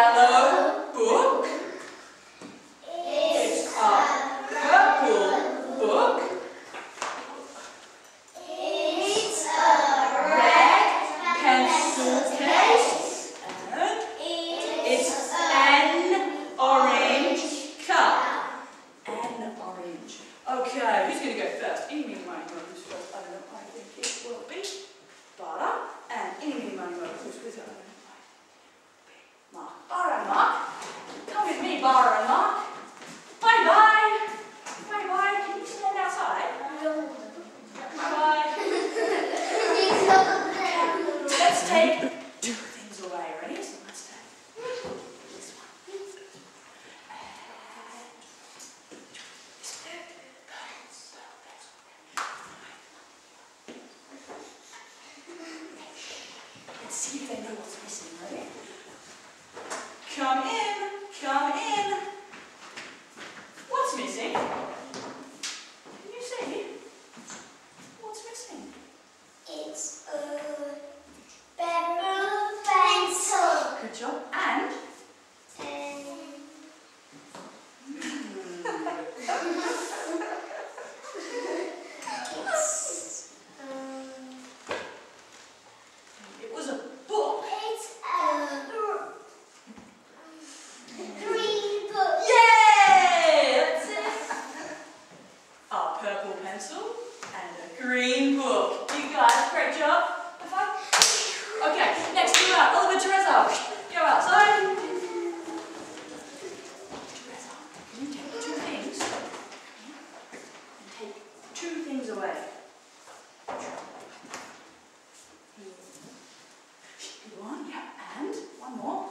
yellow book. It's a purple book. It's a red Pencil case. And it's an orange cup. An orange. Okay, who's going to go first? Eeny, meeny, miny, moe, who's first? I don't know. I think it will be Bara. And eeny, meeny, miny, moe, who's with her? I don't know. Mark. Bara and Mark. Come with me, Bara and Mark. Bye bye. Bye bye. Can you stand outside? Bye bye. Let's take two things away. Ready? So let's take this one. Let's see if they know what's missing. Ready? Come in. Come in. What's missing? Can you see? What's missing? It's a purple pencil. Good job. And it was a book. It's a green book. Yay! That's it. A purple pencil and a green book. You guys, great job. High five. Okay, next you out. Oliver Teresa. Go outside. Teresa, can you take two things? And take two things away. One, yeah, and one more.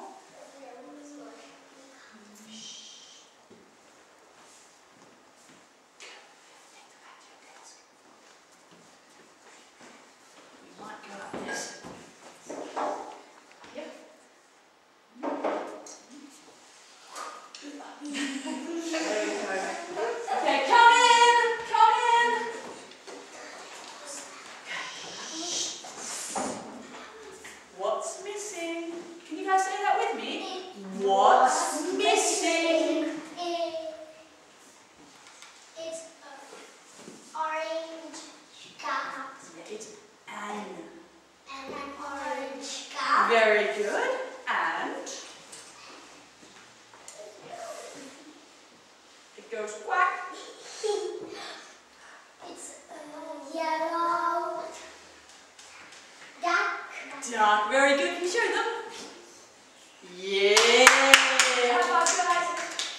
We might go like this. Yep. There we go. Okay, come in, come in. What's missing? Can you guys say that with me? What's missing? It's an orange cup. It's an. And an orange cup. Very good. And it goes quack. It's a yellow duck. Duck. Very good. Can you show them? Yeah. High five, guys.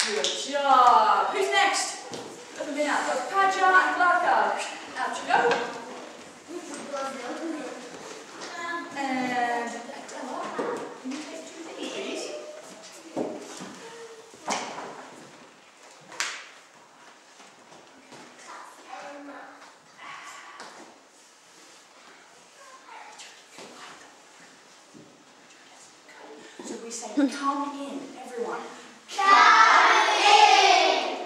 Good job. Who's next? Look at me now. So Padja and Blanca. Out you go. And Adela, can you take two things, please? So we say, come in, everyone. Come in.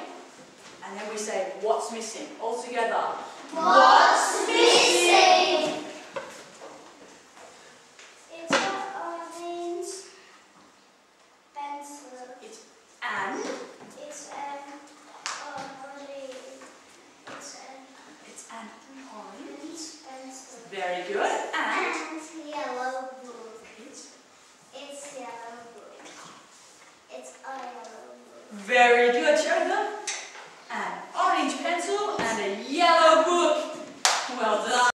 And then we say, what's missing? All together. What's missing? It's an orange pencil. It's an. It's an orange. It's an orange. Pencil. Very good. And And yellow book. it's It's yellow book. It's a yellow book. very good. Show them.